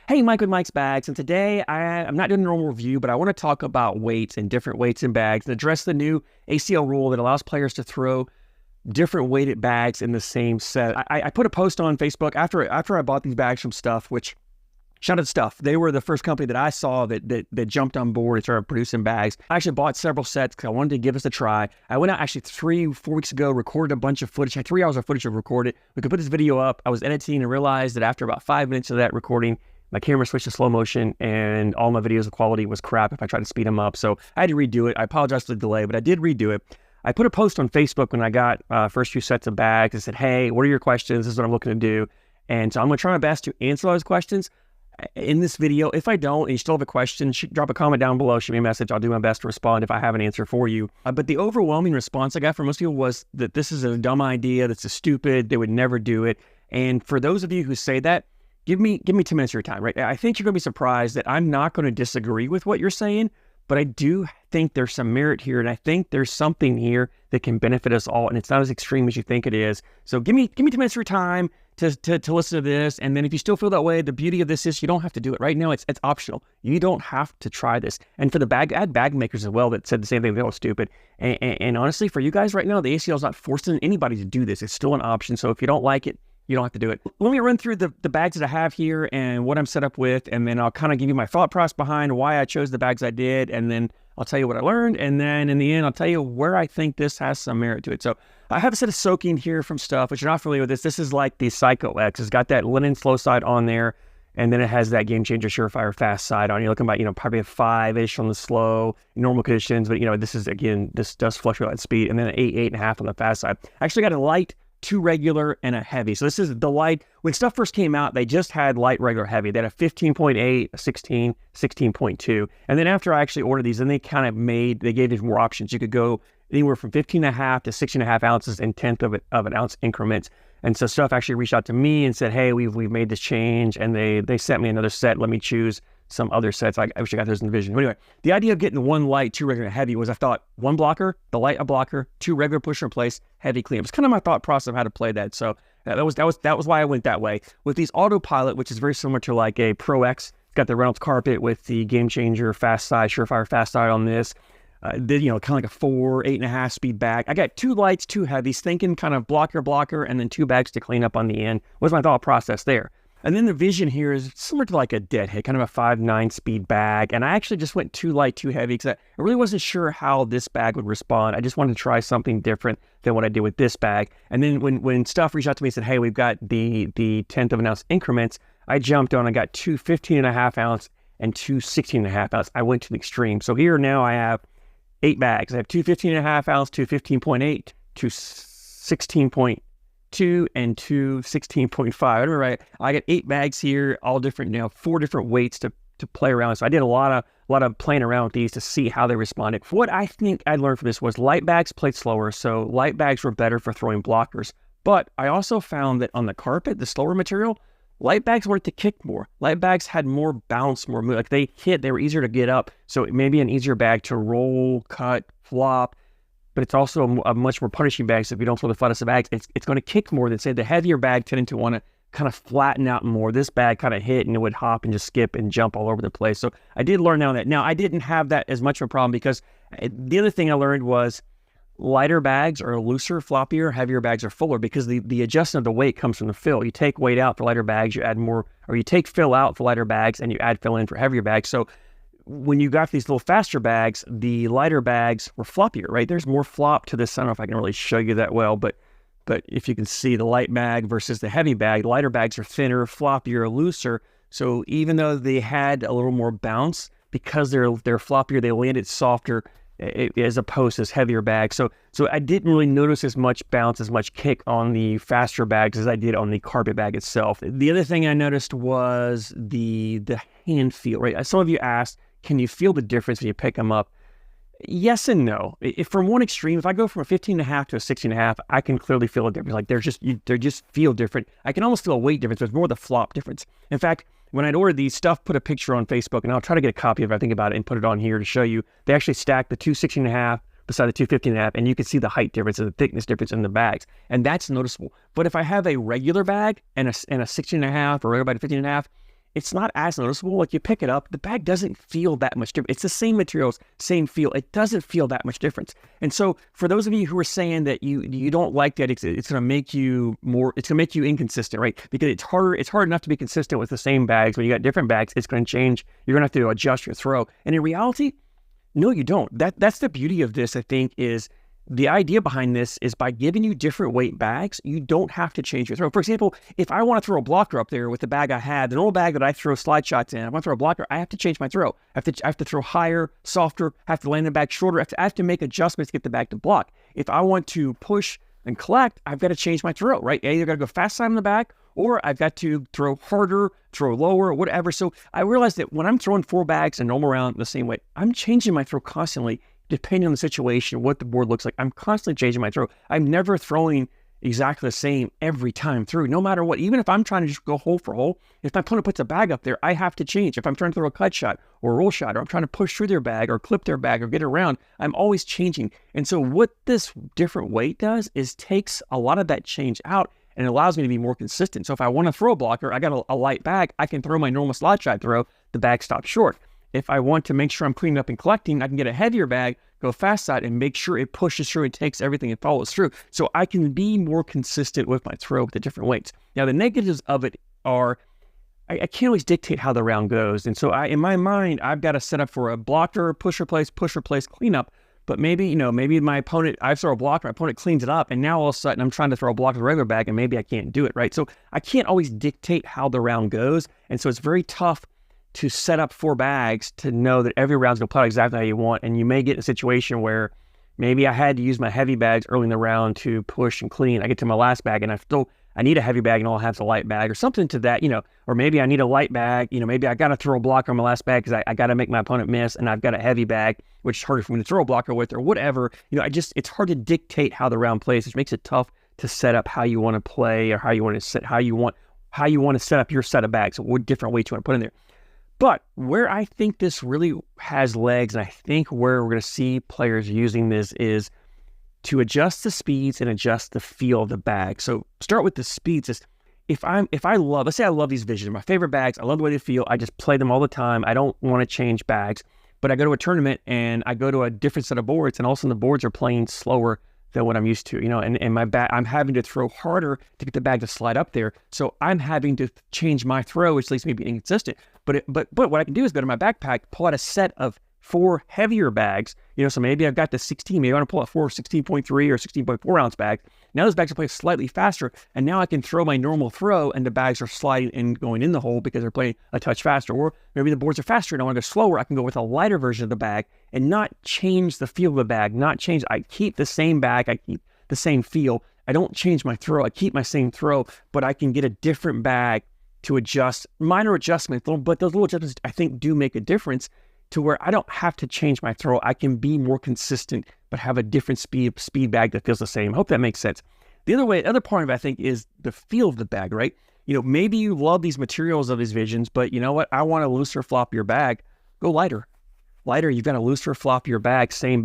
Hey, Mike with Mike's Bags, and today I'm not doing a normal review, but I want to talk about weights and different weights in bags and address the new ACL rule that allows players to throw different weighted bags in the same set. I put a post on Facebook after I bought these bags from Stuff, which shout out Stuff. They were the first company that I saw that jumped on board and started producing bags. I actually bought several sets because I wanted to give us a try. I went out actually 3-4 weeks ago, recorded a bunch of footage. I had 3 hours of footage to record it. We could put this video up. I was editing and realized that after about 5 minutes of that recording, my camera switched to slow motion and all my videos, the quality was crap if I tried to speed them up. So I had to redo it. I apologize for the delay, but I did redo it. I put a post on Facebook when I got first few sets of bags. I said, hey, what are your questions? This is what I'm looking to do. And so I'm going to try my best to answer those questions in this video. If I don't, and you still have a question, drop a comment down below, shoot me a message. I'll do my best to respond if I have an answer for you. But the overwhelming response I got from most people was that this is a dumb idea, that's a stupid, they would never do it. And for those of you who say that, give me 10 minutes of your time, right? I think you're going to be surprised that I'm not going to disagree with what you're saying, but I do think there's some merit here, and I think there's something here that can benefit us all, and it's not as extreme as you think it is. So give me 10 minutes of your time to listen to this, and then if you still feel that way, the beauty of this is you don't have to do it. Right now, it's optional. You don't have to try this. And for the bag, I had bag makers as well that said the same thing. They were stupid. And honestly, for you guys right now, the ACL is not forcing anybody to do this. It's still an option. So if you don't like it, you don't have to do it. Let me run through the bags that I have here and what I'm set up with, and then I'll kind of give you my thought process behind why I chose the bags I did, and then I'll tell you what I learned, and then in the end, I'll tell you where I think this has some merit to it. So I have a set of soaking here from Stuff, which you're not familiar with this. This is like the Psycho X. It's got that linen slow side on there, and then it has that Game Changer Surefire fast side on. You're looking about, probably a 5-ish on the slow, normal conditions, but this is, again, this does fluctuate at speed, and then an 8.5 on the fast side. I actually got a light, 2 regular, and a heavy. So this is the light. When Stuff first came out, they just had light, regular, heavy. They had a 15.8, a 16, 16.2. And then after I actually ordered these, then they gave these more options. You could go anywhere from 15.5 to 16.5 ounces in tenth of an ounce increments. And so Stuff actually reached out to me and said, hey, we've made this change. And they sent me another set. Let me choose some other sets. I wish I got those in the vision. But anyway, the idea of getting 1 light, 2 regular, heavy was I thought 1 blocker, the light a blocker, 2 regular push and replace, heavy clean. It was kind of my thought process of how to play that. So that was why I went that way. With these Autopilot, which is very similar to like a Pro X, it's got the Reynolds carpet with the Game Changer fast side, Surefire fast side on this. Kind of like a 4, 8.5 speed bag. I got 2 lights, 2 heavies, thinking kind of blocker, and then 2 bags to clean up on the end was my thought process there. And then the vision here is similar to like a Deadhead, kind of a 5.9 speed bag. And I actually just went 2 light, 2 heavy because I really wasn't sure how this bag would respond. I just wanted to try something different than what I did with this bag. And then when Stuff reached out to me and said, hey, we've got the tenth of an ounce increments, I jumped on. I got 2 15.5 ounce and 2 16.5 ounce. I went to the extreme. So here now I have 8 bags. I have 2 15.5 ounce, 2 15.8, 2 16.2, and 2 16.5. I remember I got 8 bags here, all different, 4 different weights to play around with. So I did a lot of playing around with these to see how they responded. What I think I learned from this was light bags played slower, so light bags were better for throwing blockers. But I also found that on the carpet, the slower material, light bags wanted to kick more. Light bags had more bounce, more move. Like they were easier to get up. So it may be an easier bag to roll, cut, flop, but it's also a much more punishing bag. So if you don't throw the flattest of bags, it's going to kick more than, say, the heavier bag tended to want to kind of flatten out more. This bag kind of hit and it would hop and just skip and jump all over the place. So I did learn now that. Now, I didn't have that as much of a problem because the other thing I learned was lighter bags are looser, floppier, heavier bags are fuller because the adjustment of the weight comes from the fill. You take weight out for lighter bags, you add more, or you take fill out for lighter bags and you add fill in for heavier bags. So when you got these little faster bags, the lighter bags were floppier, right? There's more flop to this. I don't know if I can really show you that well, but if you can see the light bag versus the heavy bag, lighter bags are thinner, floppier, looser. So even though they had a little more bounce, because they're floppier, they landed softer as opposed to this heavier bag. So I didn't really notice as much bounce, as much kick on the faster bags as I did on the carpet bag itself. The other thing I noticed was the hand feel, right? Some of you asked, can you feel the difference when you pick them up? Yes and no. If from one extreme, if I go from a 15.5 to a 16.5, I can clearly feel a difference. Like they just feel different. I can almost feel a weight difference, but it's more the flop difference. In fact, when I'd ordered these, Stuff put a picture on Facebook, and I'll try to get a copy of it, I think about it, and put it on here to show you. They actually stacked the 2 16.5 beside the 2 15.5, and you can see the height difference and the thickness difference in the bags, and that's noticeable. But if I have a regular bag and a 16.5 or regular bag 15.5, it's not as noticeable. Like you pick it up, the bag doesn't feel that much different. It's the same materials, same feel. It doesn't feel that much difference. And so for those of you who are saying that you don't like that, it's going to make you inconsistent, right? Because it's hard enough to be consistent with the same bags. When you got different bags, it's going to change. You're going to have to adjust your throw. And in reality, no, you don't. That's the beauty of this, I think, is the idea behind this is by giving you different weight bags, you don't have to change your throw. For example, if I want to throw a blocker up there with the bag I had, the normal bag that I throw slide shots in, I want to throw a blocker, I have to change my throw. I have to throw higher, softer, I have to land the bag shorter, I have to make adjustments to get the bag to block. If I want to push and collect, I've got to change my throw, right? I either got to go fast side on the bag, or I've got to throw harder, throw lower, whatever. So I realized that when I'm throwing 4 bags and normal round the same weight, I'm changing my throw constantly, depending on the situation, what the board looks like. I'm constantly changing my throw. I'm never throwing exactly the same every time through, no matter what. Even if I'm trying to just go hole for hole, if my opponent puts a bag up there, I have to change. If I'm trying to throw a cut shot or a roll shot, or I'm trying to push through their bag or clip their bag or get around, I'm always changing. And so what this different weight does is takes a lot of that change out and it allows me to be more consistent. So if I want to throw a blocker, I got a light bag, I can throw my normal slide shot throw, the bag stops short. If I want to make sure I'm cleaning up and collecting, I can get a heavier bag, go fast side, and make sure it pushes through and takes everything and follows through. So I can be more consistent with my throw with the different weights. Now, the negatives of it are I can't always dictate how the round goes. And so in my mind, I've got to set up for a blocker, push, replace, cleanup. But maybe my opponent, I throw a blocker, my opponent cleans it up, and now all of a sudden I'm trying to throw a blocker with a regular bag, and maybe I can't do it, right? So I can't always dictate how the round goes. And so it's very tough to set up 4 bags to know that every round's going to play out exactly how you want. And you may get in a situation where maybe I had to use my heavy bags early in the round to push and clean. I get to my last bag and I need a heavy bag and all I have is a light bag or something to that, or maybe I need a light bag, maybe I got to throw a blocker on my last bag because I got to make my opponent miss and I've got a heavy bag, which is harder for me to throw a blocker with or whatever. It's hard to dictate how the round plays, which makes it tough to set up how you want to play or how you want to set up your set of bags. So what different weights you want to put in there. But where I think this really has legs, and I think where we're going to see players using this is to adjust the speeds and adjust the feel of the bag. So start with the speeds. Let's say I love these Visions, my favorite bags. I love the way they feel. I just play them all the time. I don't want to change bags. But I go to a tournament and I go to a different set of boards, and all of a sudden the boards are playing slower than what I'm used to, and my bag, I'm having to throw harder to get the bag to slide up there. So I'm having to change my throw, which leaves me being inconsistent. But what I can do is go to my backpack, pull out a set of 4 heavier bags, so maybe I've got the 16, maybe I want to pull out 4 16.3 or 16.4 ounce bags. Now those bags are playing slightly faster, and now I can throw my normal throw, and the bags are sliding and going in the hole because they're playing a touch faster. Or maybe the boards are faster and I want to go slower. I can go with a lighter version of the bag and not change the feel of the bag, I keep the same bag, I keep the same feel. I don't change my throw, I keep my same throw, but I can get a different bag to adjust, minor adjustments, but those little adjustments I think do make a difference to where I don't have to change my throw. I can be more consistent, but have a different speed bag that feels the same. I hope that makes sense. The other part of it, I think, is the feel of the bag, right? Maybe you love these materials of these Visions, but you know what? I want a looser, floppier bag. Go lighter. Lighter, you've got a looser, floppier bag, same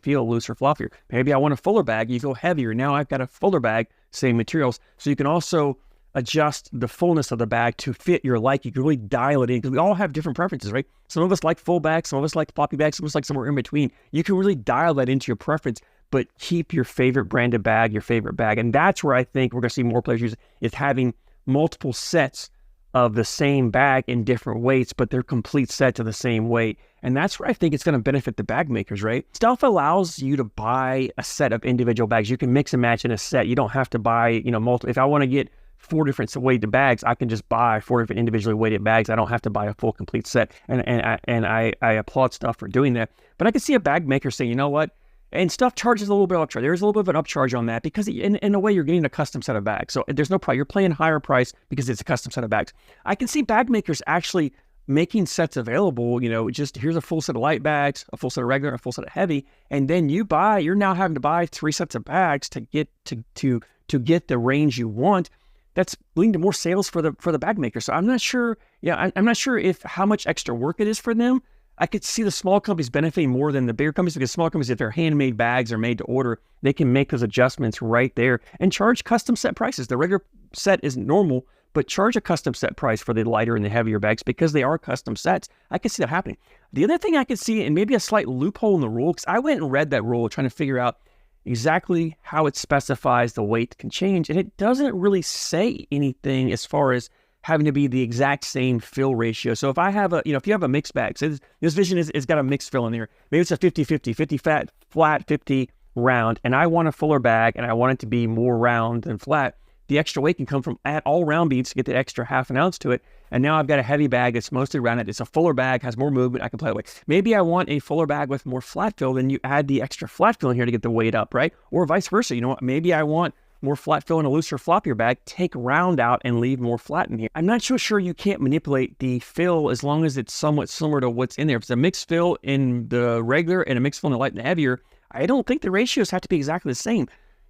feel, looser, floppier. Maybe I want a fuller bag. You go heavier. Now I've got a fuller bag, same materials. So you can also adjust the fullness of the bag to fit your liking. You can really dial it in because we all have different preferences, right? Some of us like full bags, some of us like floppy bags, some of us like somewhere in between. You can really dial that into your preference, but keep your favorite branded bag, your favorite bag. And that's where I think we're going to see more players use it, is having multiple sets of the same bag in different weights, but they're complete sets of the same weight. And that's where I think it's going to benefit the bag makers, right? Stuff allows you to buy a set of individual bags. You can mix and match in a set. You don't have to buy, multiple. If I want to get 4 different weighted bags, I can just buy 4 different individually weighted bags. I don't have to buy a full complete set. And I applaud Stuff for doing that. But I can see a bag maker saying, you know what? And Stuff charges a little bit of upcharge. There's a little bit of an upcharge on that because in a way you're getting a custom set of bags. So there's no price. You're paying higher price because it's a custom set of bags. I can see bag makers actually making sets available, just here's a full set of light bags, a full set of regular, a full set of heavy, and then you're now having to buy 3 sets of bags to get to get the range you want. That's leading to more sales for the bag maker. So I'm not sure. I'm not sure if how much extra work it is for them. I could see the small companies benefiting more than the bigger companies because small companies, if they're handmade bags or made to order, they can make those adjustments right there and charge custom set prices. The regular set is normal, but charge a custom set price for the lighter and the heavier bags because they are custom sets. I can see that happening. The other thing I could see, and maybe a slight loophole in the rule, because I went and read that rule trying to figure out exactly how it specifies the weight can change, and it doesn't really say anything as far as having to be the exact same fill ratio. So if I have if you have a mixed bag, so this Vision is got a mixed fill in there. Maybe it's a 50-50, 50 flat, 50 round, and I want a fuller bag and I want it to be more round than flat. The extra weight can come from all round beads to get the extra half an ounce to it. And now I've got a heavy bag that's mostly rounded. It's a fuller bag, has more movement. I can play with. Maybe I want a fuller bag with more flat fill, then you add the extra flat fill in here to get the weight up, right? Or vice versa. You know what? Maybe I want more flat fill in a looser, floppier bag. Take round out and leave more flat in here. I'm not so sure you can't manipulate the fill as long as it's somewhat similar to what's in there. If it's a mixed fill in the regular and a mixed fill in the light and the heavier, I don't think the ratios have to be exactly the same.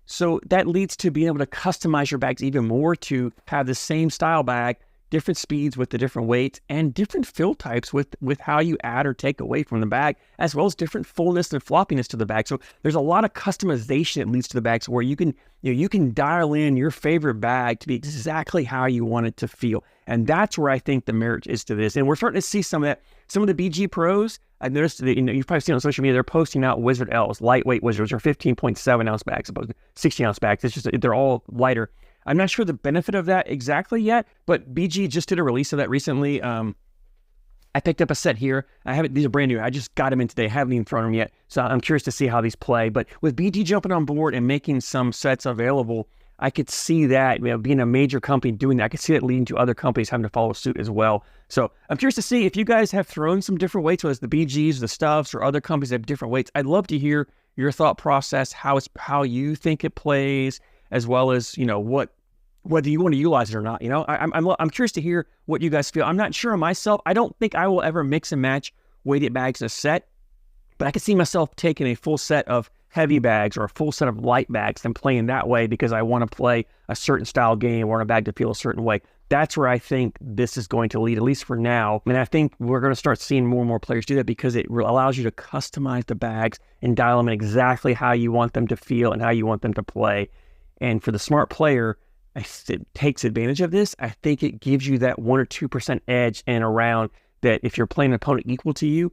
So that leads to being able to customize your bags even more to have the same style bag, different speeds with the different weights, and different fill types with how you add or take away from the bag, as well as different fullness and floppiness to the bag. So there's a lot of customization that leads to the bags where you can dial in your favorite bag to be exactly how you want it to feel. And that's where I think the merit is to this. And we're starting to see some of that. Some of the BG pros, I've noticed that, you've probably seen on social media, they're posting out Wizard L's, lightweight Wizards, or 15.7 ounce bags, opposed to 16 ounce bags. It's just, they're all lighter. I'm not sure the benefit of that exactly yet, but BG just did a release of that recently. I picked up a set here. These are brand new. I just got them in today. I haven't even thrown them yet. So I'm curious to see how these play. But with BG jumping on board and making some sets available, I could see that, being a major company doing that, I could see that leading to other companies having to follow suit as well. So I'm curious to see if you guys have thrown some different weights, whether it's the BGs, the Stuffs, or other companies that have different weights. I'd love to hear your thought process, how you think it plays, as well as, whether you want to utilize it or not. I'm curious to hear what you guys feel. I'm not sure myself. I don't think I will ever mix and match weighted bags in a set, but I could see myself taking a full set of heavy bags or a full set of light bags and playing that way because I want to play a certain style game or a bag to feel a certain way. That's where I think this is going to lead, at least for now. And I think we're going to start seeing more and more players do that because it allows you to customize the bags and dial them in exactly how you want them to feel and how you want them to play. And for the smart player, it takes advantage of this. I think it gives you that 1 or 2% edge in a round that if you're playing an opponent equal to you,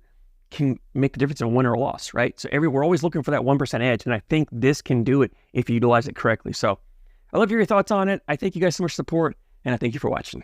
can make the difference in win or loss, right? So we're always looking for that 1% edge, and I think this can do it if you utilize it correctly. So I love your thoughts on it. I thank you guys so much for support, and I thank you for watching.